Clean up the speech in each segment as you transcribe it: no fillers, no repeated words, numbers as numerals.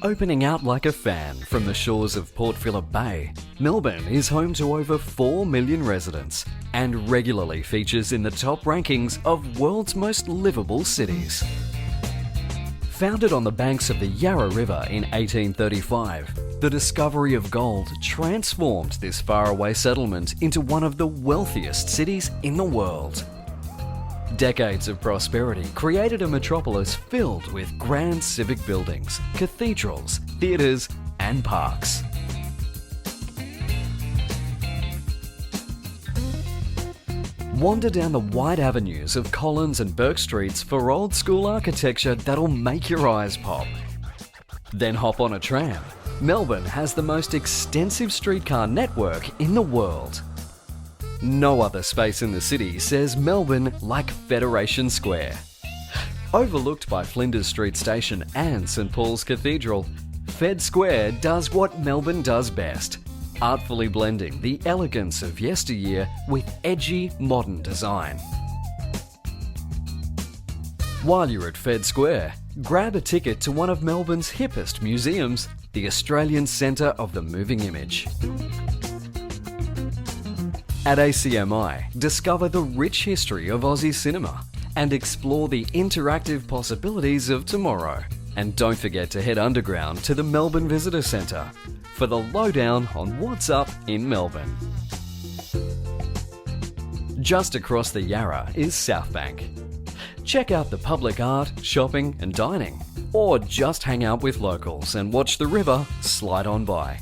Opening out like a fan from the shores of Port Phillip Bay, Melbourne is home to over 4 million residents and regularly features in the top rankings of world's most livable cities. Founded on the banks of the Yarra River in 1835, the discovery of gold transformed this faraway settlement into one of the wealthiest cities in the world. Decades of prosperity created a metropolis filled with grand civic buildings, cathedrals, theatres and parks. Wander down the wide avenues of Collins and Burke Streets for old school architecture that'll make your eyes pop. Then hop on a tram. Melbourne has the most extensive streetcar network in the world. No other space in the city says Melbourne like Federation Square. Overlooked by Flinders Street Station and St Paul's Cathedral, Fed Square does what Melbourne does best, artfully blending the elegance of yesteryear with edgy modern design. While you're at Fed Square, grab a ticket to one of Melbourne's hippest museums, the Australian Centre of the Moving Image. At ACMI, discover the rich history of Aussie cinema and explore the interactive possibilities of tomorrow. And don't forget to head underground to the Melbourne Visitor Centre for the lowdown on what's up in Melbourne. Just across the Yarra is Southbank. Check out the public art, shopping and dining, or just hang out with locals and watch the river slide on by.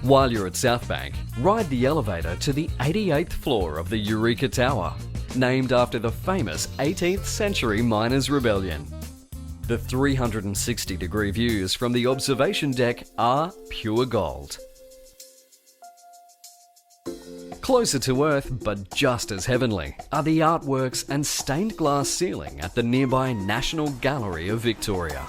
While you're at Southbank, ride the elevator to the 88th floor of the Eureka Tower, named after the famous 18th century miners' rebellion. The 360-degree views from the observation deck are pure gold. Closer to Earth, but just as heavenly, are the artworks and stained glass ceiling at the nearby National Gallery of Victoria.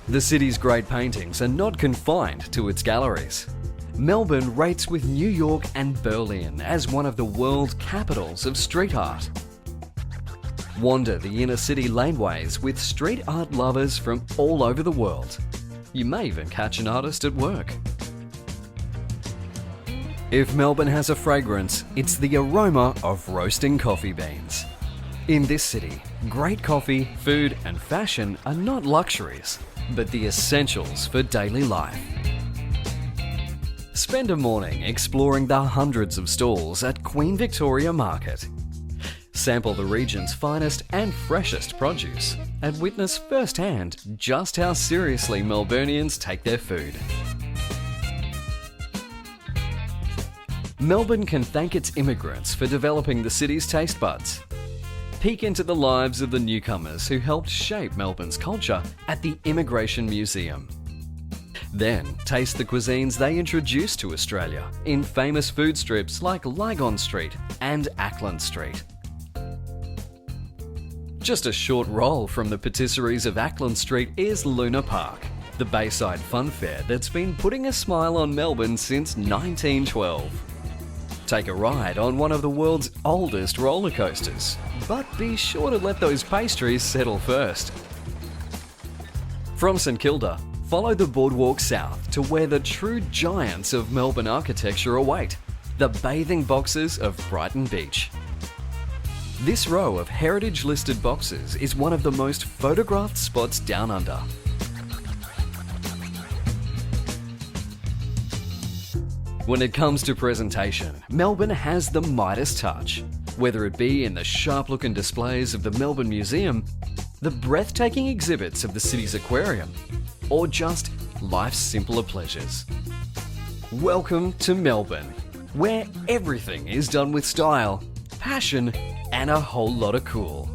The city's great paintings are not confined to its galleries. Melbourne rates with New York and Berlin as one of the world capitals of street art. Wander the inner city laneways with street art lovers from all over the world. You may even catch an artist at work. If Melbourne has a fragrance, it's the aroma of roasting coffee beans. In this city, great coffee, food and fashion are not luxuries, but the essentials for daily life. Spend a morning exploring the hundreds of stalls at Queen Victoria Market. Sample the region's finest and freshest produce and witness firsthand just how seriously Melburnians take their food. Melbourne can thank its immigrants for developing the city's taste buds. Peek into the lives of the newcomers who helped shape Melbourne's culture at the Immigration Museum. Then taste the cuisines they introduced to Australia in famous food strips like Lygon Street and Ackland Street. Just a short roll from the patisseries of Ackland Street is Luna Park, the Bayside fun fair that's been putting a smile on Melbourne since 1912. Take a ride on one of the world's oldest roller coasters, but be sure to let those pastries settle first. From St Kilda, follow the boardwalk south to where the true giants of Melbourne architecture await, the bathing boxes of Brighton Beach. This row of heritage-listed boxes is one of the most photographed spots down under. When it comes to presentation, Melbourne has the Midas touch. Whether it be in the sharp-looking displays of the Melbourne Museum, the breathtaking exhibits of the city's aquarium, or just life's simpler pleasures. Welcome to Melbourne, where everything is done with style, passion, and a whole lot of cool.